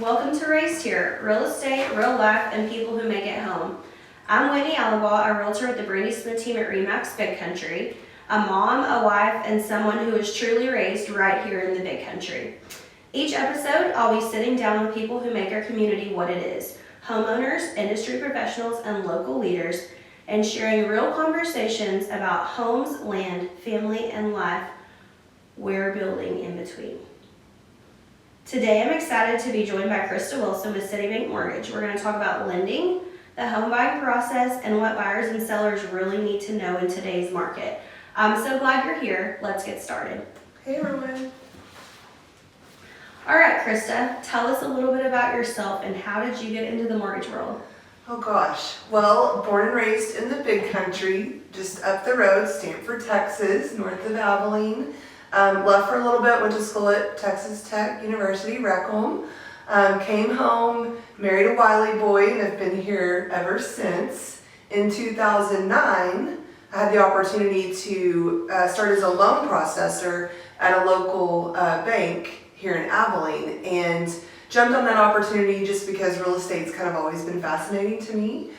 Welcome to Raised Here, real estate, real life, and people who make it home. I'm Whitney Allumbaugh, a realtor with the Brandi Smith Team at RE/MAX Big Country, a mom, a wife, and someone who is truly raised right here in the Big Country. Each episode, I'll be sitting down with people who make our community what it is, homeowners, industry professionals, and local leaders, and sharing real conversations about homes, land, family, and life we're building in between. Today, I'm excited to be joined by Krista Wilson with Citibank Mortgage. We're going to talk about lending, the home buying process, and what buyers and sellers really need to know in today's market. I'm so glad you're here. Let's get started. Hey everyone. All right, Krista, tell us a little bit about yourself and how did you get into the mortgage world? Oh gosh. Well, born and raised in the Big Country, just up the road, Stanford, Texas, north of Abilene. Left for a little bit, went to school at Texas Tech University, Rackham. Came home, married a Wiley boy, and have been here ever since. In 2009, I had the opportunity to start as a loan processor at a local bank here in Abilene, and jumped on that opportunity just because real estate's kind of always been fascinating to me.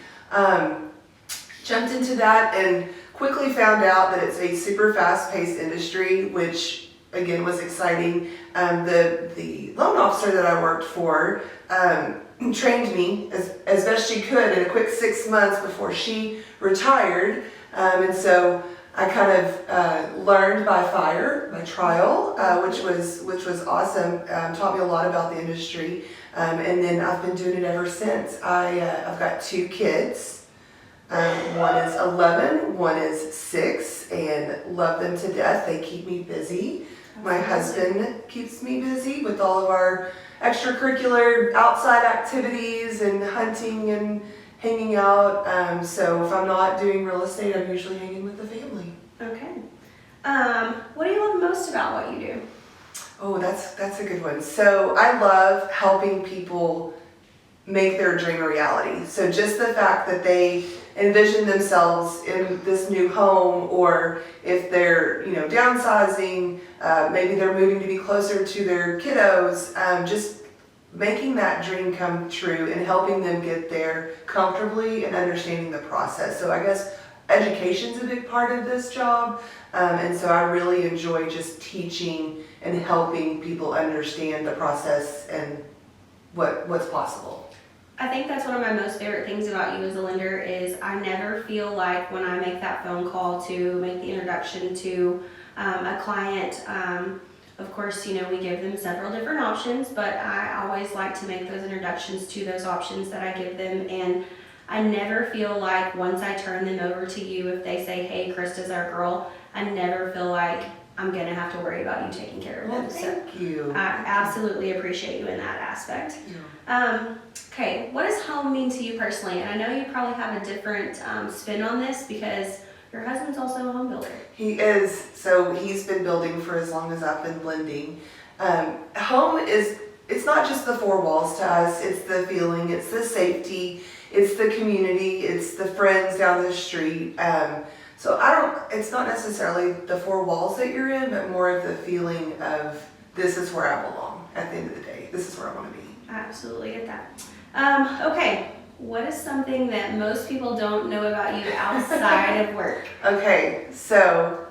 Jumped into that and quickly found out that it's a super fast-paced industry, which again was exciting. The loan officer that I worked for trained me as best she could in a quick 6 months before she retired, and so I kind of learned by fire, by trial, which was awesome. Taught me a lot about the industry, and then I've been doing it ever since. I've got 2 kids. One is 11, one is 6, and love them to death. They keep me busy. My husband keeps me busy with all of our extracurricular outside activities and hunting and hanging out. So if I'm not doing real estate, I'm usually hanging with the family. Okay. What do you love most about what you do? Oh, that's a good one. So I love helping people make their dream a reality. So just the fact that they envision themselves in this new home, or if they're downsizing, maybe they're moving to be closer to their kiddos, just making that dream come true and helping them get there comfortably and understanding the process. So I guess education's a big part of this job, and so I really enjoy just teaching and helping people understand the process and what's possible. I think that's one of my most favorite things about you as a lender is I never feel like when I make that phone call to make the introduction to a client, of course, we give them several different options, but I always like to make those introductions to those options that I give them, and I never feel like once I turn them over to you, if they say, hey, Krista's our girl, I never feel like I'm going to have to worry about you taking care of them. Well, thank you. I absolutely appreciate you in that aspect. Okay, what does home mean to you personally? And I know you probably have a different spin on this because your husband's also a home builder. He is. So he's been building for as long as I've been lending. Home it's not just the 4 walls to us, it's the feeling, it's the safety, it's the community, it's the friends down the street. So it's not necessarily the 4 walls that you're in, but more of the feeling of this is where I belong at the end of the day. This is where I want to be. I absolutely get that. Okay, what is something that most people don't know about you outside of work? Okay, so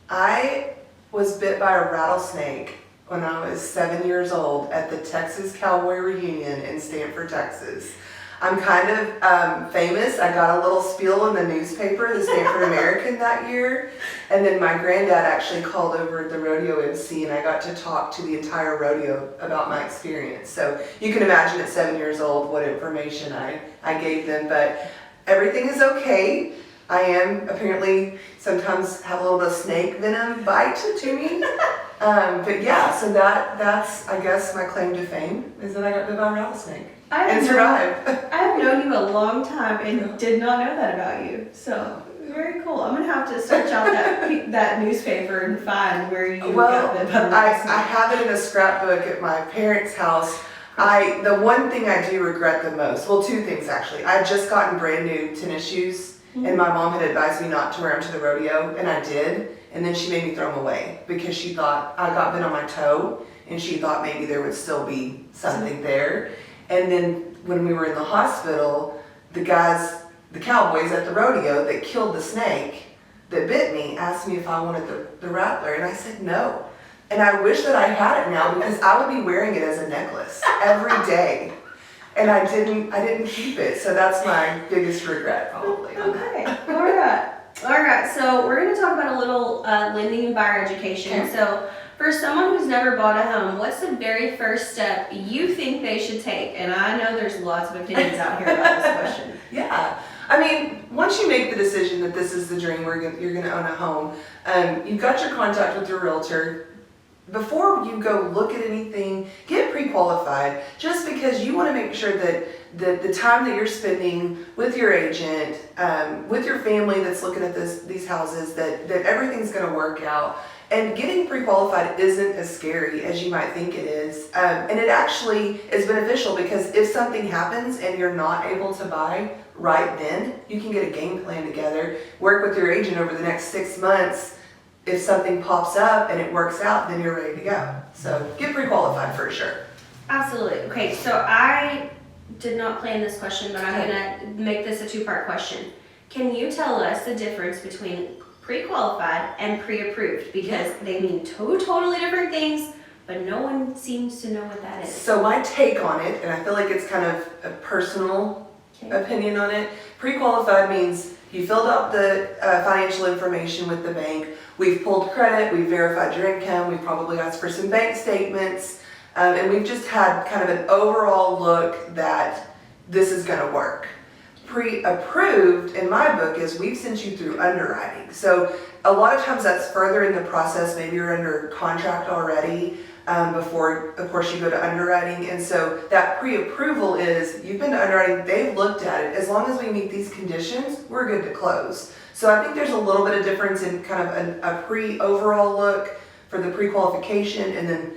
I was bit by a rattlesnake when I was 7 years old at the Texas Cowboy Reunion in Stanford, Texas. I'm kind of famous. I got a little spiel in the newspaper, the Stanford American that year, and then my granddad actually called over the rodeo MC, and I got to talk to the entire rodeo about my experience. So you can imagine at 7 years old what information I gave them, but everything is okay. I am apparently sometimes have a little bit of snake venom bite to me. But yeah, so that's I guess my claim to fame is that I got bit by a rattlesnake and survived. I've known you a long time and did not know that about you. So very cool. I'm gonna have to search out that newspaper and find where you got bit by the rattlesnake. I have it in a scrapbook at my parents' house. The one thing I do regret the most, well, 2 things actually. I had just gotten brand new tennis shoes. And my mom had advised me not to wear them to the rodeo, and I did. And then she made me throw them away because she thought I got bit on my toe and she thought maybe there would still be something there. And then when we were in the hospital, the cowboys at the rodeo that killed the snake that bit me asked me if I wanted the rattler, and I said no. And I wish that I had it now, because I would be wearing it as a necklace every day. And I didn't keep it, so that's my biggest regret probably. Okay, all right. So we're going to talk about a little lending and buyer education. Okay. So for someone who's never bought a home, what's the very first step you think they should take? And I know there's lots of opinions out here about this question. Yeah, I mean, once you make the decision that this is the dream, you're going to own a home, you've got your contact with your realtor. Before you go look at anything, get pre-qualified, just because you want to make sure that the time that you're spending with your agent, with your family that's looking at these houses, that everything's going to work out. And getting pre-qualified isn't as scary as you might think it is. And it actually is beneficial, because if something happens and you're not able to buy right then, you can get a game plan together, work with your agent over the next 6 months. If something pops up and it works out, then you're ready to go. So get pre-qualified for sure. Absolutely. Okay, so I did not plan this question, but I'm going to make this a two-part question. Can you tell us the difference between pre-qualified and pre-approved? Because they mean two totally different things, but no one seems to know what that is. So my take on it, and I feel like it's kind of a personal opinion on it, pre-qualified means you filled out the financial information with the bank. We've pulled credit, we've verified your income, we've probably asked for some bank statements, and we've just had kind of an overall look that this is going to work. Pre-approved, in my book, is we've sent you through underwriting. So a lot of times that's further in the process. Maybe you're under contract already before, of course, you go to underwriting. And so that pre-approval is you've been to underwriting, they've looked at it. As long as we meet these conditions, we're good to close. So I think there's a little bit of difference in kind of a pre-overall look for the pre-qualification, and then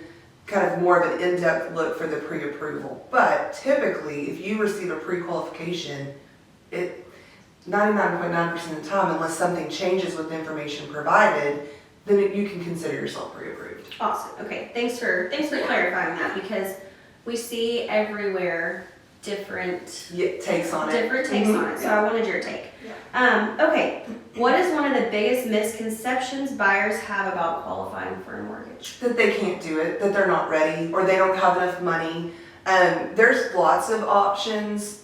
kind of more of an in-depth look for the pre-approval. But typically, if you receive a pre-qualification, 99.9% of the time, unless something changes with the information provided, then you can consider yourself pre-approved. Awesome. Okay. Thanks for clarifying that, because we see everywhere different takes on it. So I wanted your take. Yeah. Okay. What is one of the biggest misconceptions buyers have about qualifying for a mortgage? That they can't do it, that they're not ready, or they don't have enough money. There's lots of options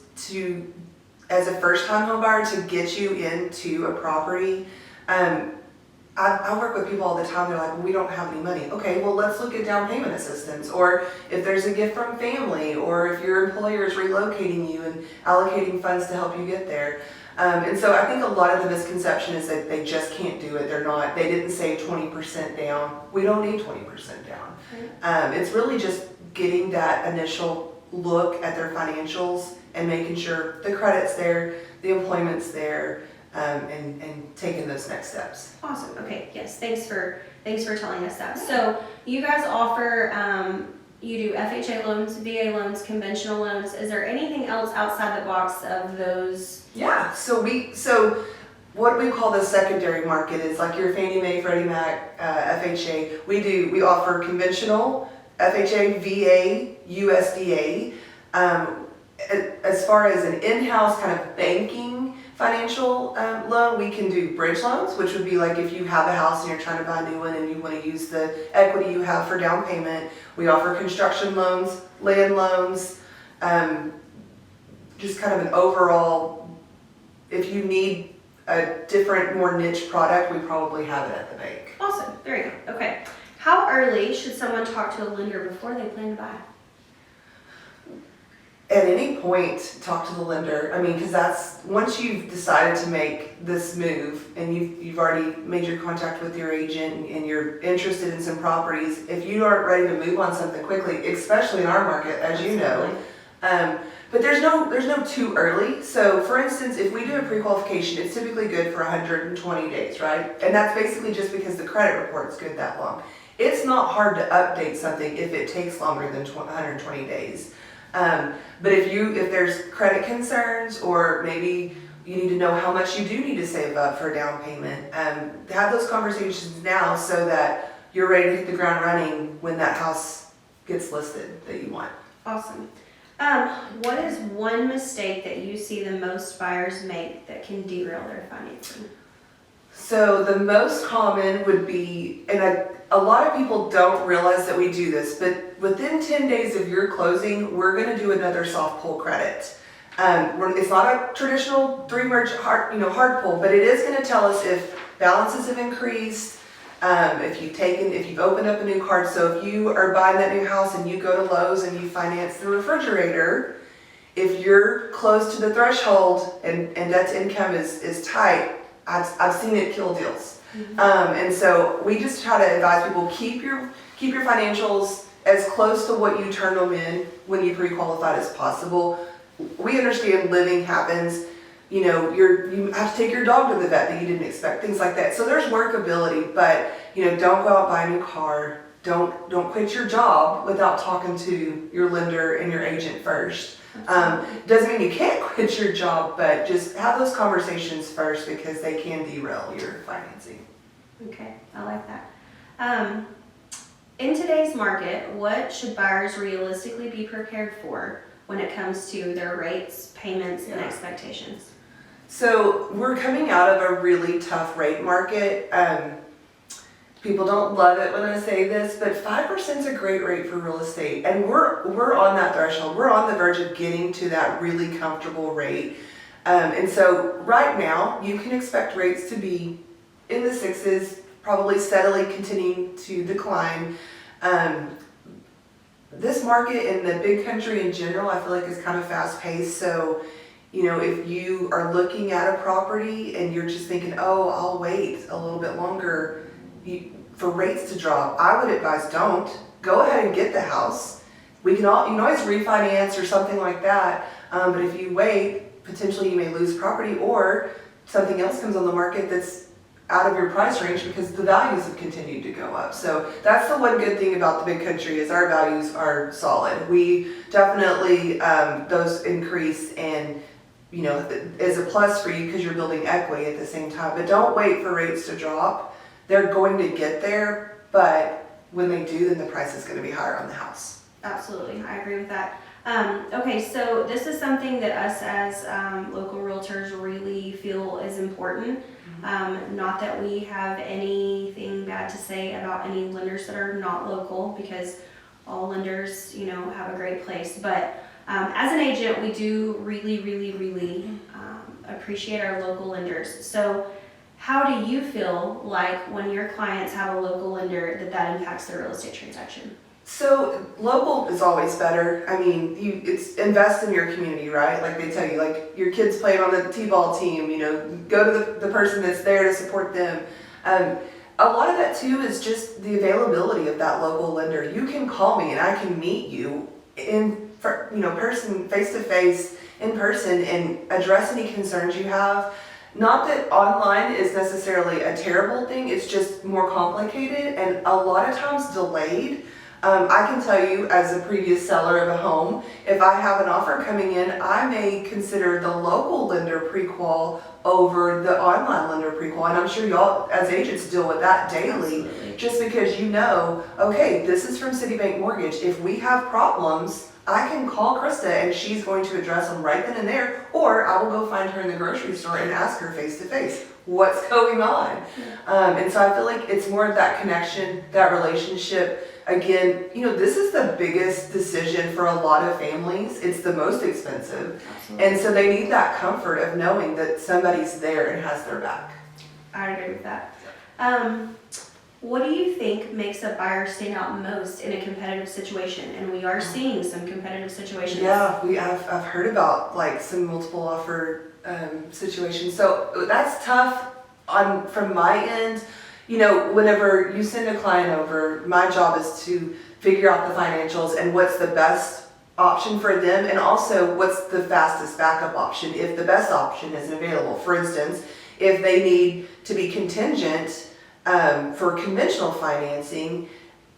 as a first-time home buyer to get you into a property. I work with people all the time. They're like, well, we don't have any money. Okay, well, let's look at down payment assistance, or if there's a gift from family, or if your employer is relocating you and allocating funds to help you get there. And so I think a lot of the misconception is that they just can't do it. They didn't say 20% down. We don't need 20% down. Right. It's really just getting that initial look at their financials and making sure the credit's there, the employment's there, and taking those next steps. Awesome. Okay. Yes. Thanks for telling us that. So you guys offer, you do FHA loans, VA loans, conventional loans. Is there anything else outside the box of those? Yeah. So what we call the secondary market is like your Fannie Mae, Freddie Mac, FHA. We offer conventional, FHA, VA, USDA. As far as an in-house kind of banking financial loan, we can do bridge loans, which would be like if you have a house and you're trying to buy a new one and you want to use the equity you have for down payment. We offer construction loans, land loans, just kind of an overall, if you need a different, more niche product, we probably have it at the bank. Awesome. There you go. Okay. How early should someone talk to a lender before they plan to buy? At any point, talk to the lender. I mean, because that's, once you've decided to make this move and you've already made your contact with your agent and you're interested in some properties, if you aren't ready to move on something quickly, especially in our market, as you know, but there's no too early. So for instance, if we do a pre-qualification, it's typically good for 120 days, right? And that's basically just because the credit report's good that long. It's not hard to update something if it takes longer than 120 days. But if there's credit concerns, or maybe you need to know how much you do need to save up for a down payment, have those conversations now so that you're ready to hit the ground running when that house gets listed that you want. Awesome. What is one mistake that you see the most buyers make that can derail their financing? So the most common would be, and a lot of people don't realize that we do this, but within 10 days of your closing, we're going to do another soft pull credit. It's not a traditional 3-merge hard pull, but it is going to tell us if balances have increased, if you've opened up a new card. So if you are buying that new house and you go to Lowe's and you finance the refrigerator, if you're close to the threshold and debt to income is tight, I've seen it kill deals. Mm-hmm. And so we just try to advise people, keep your financials as close to what you turn them in when you pre-qualified as possible. We understand living happens. You have to take your dog to the vet that you didn't expect, things like that. So there's workability, but don't go out and buy a new car. Don't quit your job without talking to your lender and your agent first. Doesn't mean you can't quit your job, but just have those conversations first because they can derail your financing. Okay, I like that. In today's market, what should buyers realistically be prepared for when it comes to their rates, payments, and expectations? So we're coming out of a really tough rate market. People don't love it when I say this, but 5% is a great rate for real estate, and we're on that threshold. We're on the verge of getting to that really comfortable rate, and so right now you can expect rates to be in the 6s, probably steadily continuing to decline. This market in the big country in general, I feel like is kind of fast paced. So, if you are looking at a property and you're just thinking, oh, I'll wait a little bit longer for rates to drop, I would advise don't. Go ahead and get the house. You can always refinance or something like that. But if you wait, potentially you may lose property or something else comes on the market that's out of your price range because the values have continued to go up. So that's the one good thing about the big country is our values are solid. We definitely, those increase and, is a plus for you because you're building equity at the same time. But don't wait for rates to drop. They're going to get there, but when they do, then the price is going to be higher on the house. Absolutely, I agree with that. Okay, so this is something that us as local realtors really feel is important. Not that we have anything bad to say about any lenders that are not local, because all lenders, have a great place. But as an agent, we do really appreciate our local lenders. So how do you feel like when your clients have a local lender that impacts their real estate transaction? So local is always better. I mean, it's invest in your community, right? Like they tell you, like your kids playing on the t-ball team, go to the person that's there to support them. A lot of that too is just the availability of that local lender. You can call me and I can meet you person, face to face, in person, and address any concerns you have. Not that online is necessarily a terrible thing, it's just more complicated and a lot of times delayed. I can tell you as a previous seller of a home, if I have an offer coming in, I may consider the local lender pre-qual over the online lender pre-qual. And I'm sure y'all as agents deal with that daily. Absolutely. Just because okay, this is from Citibank Mortgage. If we have problems, I can call Krista and she's going to address them right then and there, or I will go find her in the grocery store and ask her face to face what's going on. And so I feel like it's more of that connection, that relationship. Again, this is the biggest decision for a lot of families. It's the most expensive. Absolutely. And so they need that comfort of knowing that somebody's there and has their back. I agree with that. What do you think makes a buyer stand out most in a competitive situation? And we are seeing some competitive situations. Yeah, I've heard about like some multiple offer situations. So that's tough from my end. Whenever you send a client over, my job is to figure out the financials and what's the best option for them, and also what's the fastest backup option if the best option isn't available. For instance, if they need to be contingent for conventional financing,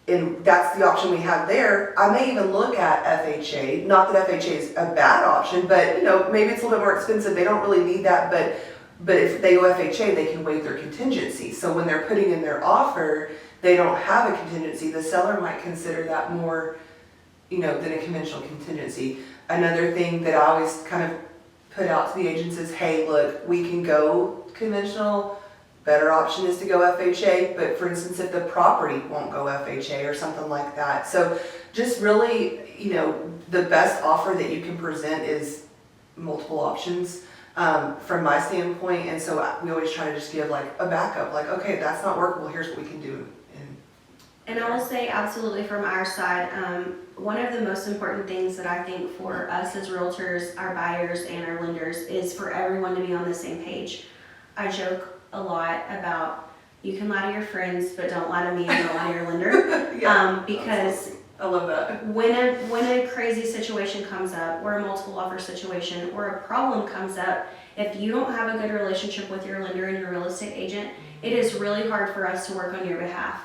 and that's the option we have there, I may even look at FHA. Not that FHA is a bad option, but maybe it's a little bit more expensive. They don't really need that, but if they go FHA, they can waive their contingency. So when they're putting in their offer, they don't have a contingency. The seller might consider that more than a conventional contingency. Another thing that I always kind of put out to the agents is, hey, look, we can go conventional. Better option is to go FHA, but for instance, if the property won't go FHA or something like that. So just really, the best offer that you can present is multiple options from my standpoint. And so we always try to just give like a backup, like, okay, if that's not workable, here's what we can do. And I will say absolutely from our side, one of the most important things that I think for us as realtors, our buyers and our lenders is for everyone to be on the same page. I joke a lot about you can lie to your friends, but don't lie to me and don't lie to your lender. Because I love that. When a crazy situation comes up, or a multiple offer situation, or a problem comes up, if you don't have a good relationship with your lender and your real estate agent, it is really hard for us to work on your behalf.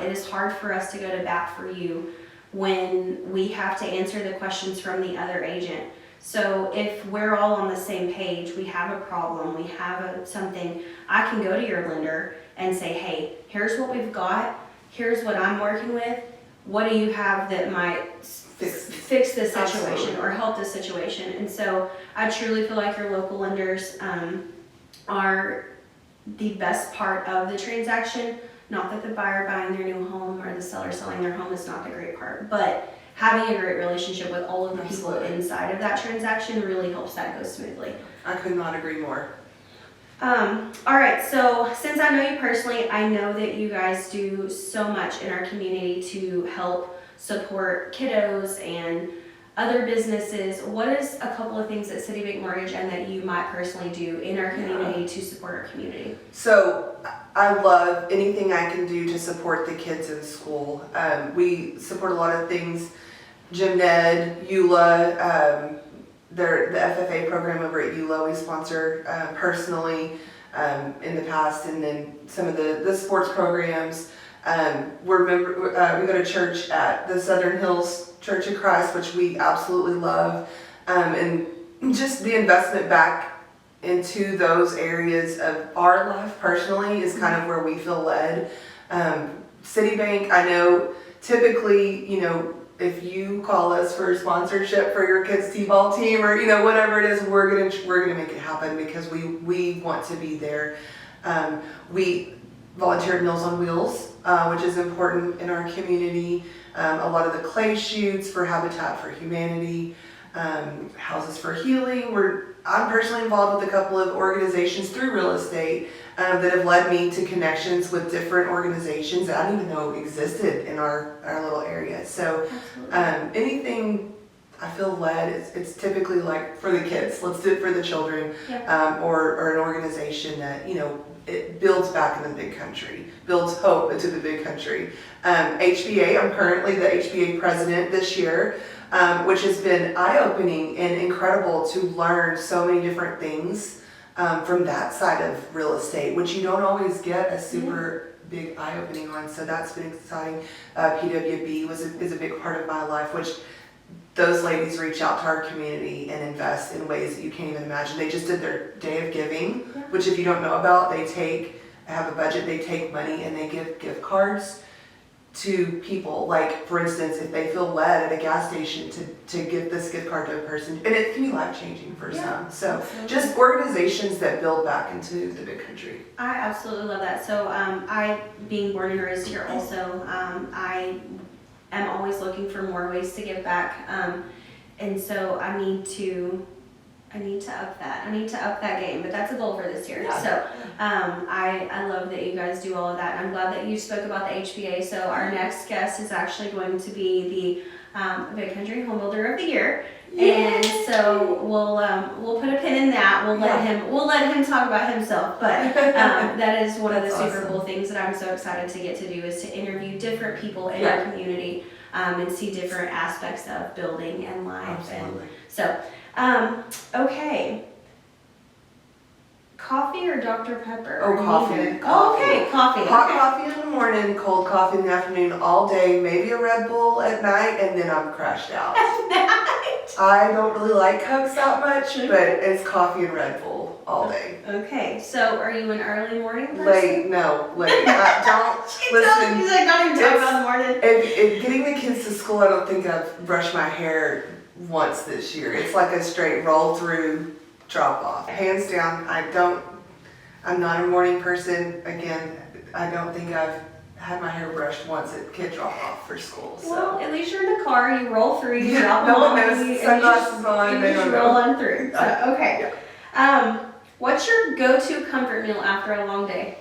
It is hard for us to go to bat for you when we have to answer the questions from the other agent. So if we're all on the same page, we have a problem, we have something, I can go to your lender and say, hey, here's what we've got, here's what I'm working with, what do you have that might fix this situation or help this situation? And so I truly feel like your local lenders are the best part of the transaction. Not that the buyer buying their new home or the seller selling their home is not the great part, but having a great relationship with all of the people inside of that transaction really helps that go smoothly. I could not agree more. All right, so since I know you personally, I know that you guys do so much in our community to help support kiddos and other businesses. What is a couple of things at Citibank Mortgage and that you might personally do in our community to support our community? So I love anything I can do to support the kids in school. We support a lot of things. Gym Ned, EULA, the FFA program over at EULA we sponsor personally in the past, and then some of the sports programs. We go to church at the Southern Hills Church of Christ, which we absolutely love, and just the investment back into those areas of our life personally is kind of where we feel led. Citibank, I know typically, if you call us for sponsorship for your kids' t-ball team or whatever it is, we're gonna make it happen because we want to be there. We volunteer at Meals on Wheels, which is important in our community. A lot of the clay shoots for Habitat for Humanity, Houses for Healing. I'm personally involved with a couple of organizations through real estate that have led me to connections with different organizations that I didn't even know existed in our little area. So anything I feel led, it's typically like for the kids, let's do it for the children, or an organization that, it builds back in the big country, builds hope into the big country. HBA, I'm currently the HBA president this year, which has been eye-opening and incredible to learn so many different things from that side of real estate, which you don't always get a super big eye-opening on. So that's been exciting. PWB is a big part of my life, which those ladies reach out to our community and invest in ways that you can't even imagine. They just did their Day of Giving, which if you don't know about, they have a budget, they take money and they give gift cards to people. Like, for instance, if they feel led at a gas station to give this gift card to a person, and it can be life-changing for some. So just organizations that build back into the big country. I absolutely love that. So I, being born and raised here also, I am always looking for more ways to give back. And so I need to up that. I need to up that game, but that's a goal for this year. Yeah. So I love that you guys do all of that. I'm glad that you spoke about the HBA. So our next guest is actually going to be the Big Country Home Builder of the Year. Yay! And so we'll put a pin in that. We'll let him talk about himself. But that is one of the super cool things that I'm so excited to get to do is to interview different people in our community and see different aspects of building and life. Absolutely. And so okay. Coffee or Dr. Pepper? Oh, coffee. Oh, okay, coffee. Hot coffee in the morning, cold coffee in the afternoon, all day, maybe a Red Bull at night, and then I'm crashed out. At night? I don't really like Cokes that much, but it's coffee and Red Bull all day. Okay, so are you an early morning person? Late, don't She listen. She's like, not even talking about the morning. If getting the kids to school, I don't think I've brushed my hair once this year. It's like a straight roll through drop off. Hands down, I'm not a morning person. Again, I don't think I've had my hair brushed once at kid drop off for school. So. Well, at least you're in the car, you roll through, you drop No them one off, knows, and you sunglasses on, you they just don't roll know. on through. So, okay. What's your go-to comfort meal after a long day?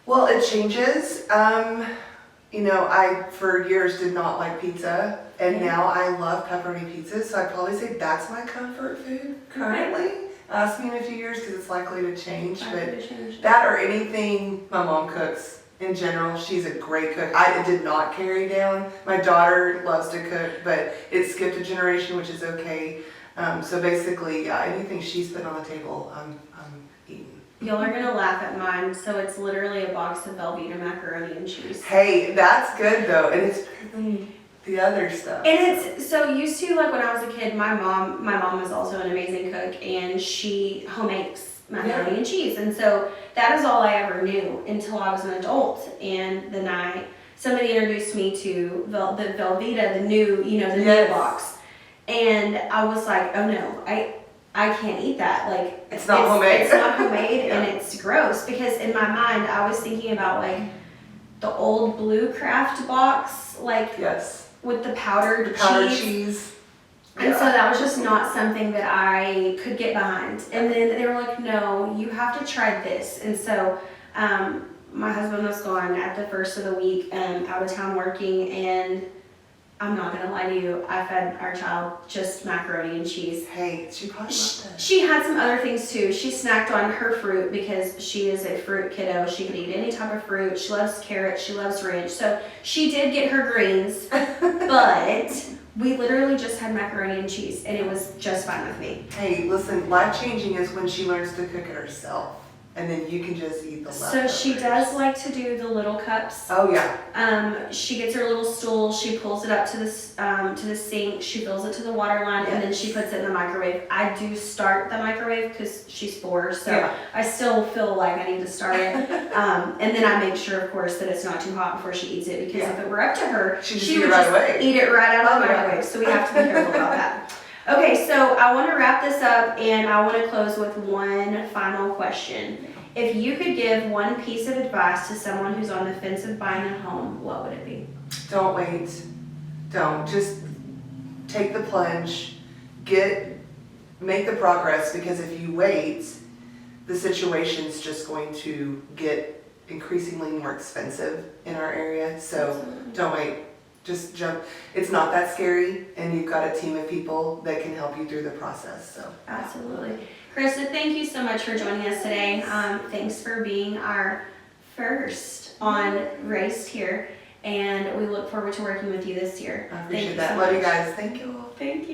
Well, it changes. I for years did not like pizza, and now I love pepperoni pizza. So I'd probably say that's my comfort food currently. Ask me in a few years because it's likely to change. That or anything my mom cooks. In general, she's a great cook. It did not carry down. My daughter loves to cook, but it skipped a generation, which is okay. So basically, anything she's put on the table, I'm eating. Y'all are gonna laugh at mine. So it's literally a box of Velveeta macaroni and cheese. Hey, that's good though, and it's better than the other stuff. And it's so used to, like when I was a kid, my mom was also an amazing cook, and she home makes macaroni and cheese, and so that is all I ever knew until I was an adult. And then somebody introduced me to the Velveeta, the new new box, and I was like, oh no, I can't eat that. Like it's not homemade. It's not homemade, and it's gross, because in my mind I was thinking about like the old Blue Craft box, like with the powdered cheese. And so that was just not something that I could get behind. And then they were like, no, you have to try this. And so my husband was gone at the first of the week, out of town working, and I'm not going to lie to you, I fed our child just macaroni and cheese. Hey, she probably loved that. She had some other things too. She snacked on her fruit because she is a fruit kiddo. She could eat any type of fruit. She loves carrots. She loves ranch. So she did get her greens, but we literally just had macaroni and cheese, and it was just fine with me. Hey, listen, life-changing is when she learns to cook it herself, and then you can just eat the leftovers. So she does like to do the little cups. Oh yeah. She gets her little stool, she pulls it up to the sink, she fills it to the water line, and then she puts it in the microwave. I do start the microwave because she's 4, so I still feel like I need to start it. And then I make sure, of course, that it's not too hot before she eats it, because if it were up to her, she would just eat it right out of the microwave. So we have to be careful about that. Okay, so I want to wrap this up, and I want to close with one final question. If you could give one piece of advice to someone who's on the fence of buying a home, what would it be? Don't wait. Don't. Just take the plunge. Make the progress, because if you wait, the situation's just going to get increasingly more expensive in our area. So don't wait. Just jump. It's not that scary, and you've got a team of people that can help you through the process. So absolutely. Krista, thank you so much for joining us today. Thanks for being our first on Raised Here, and we look forward to working with you this year. I appreciate that. Love you guys. Thank you all. Thank you.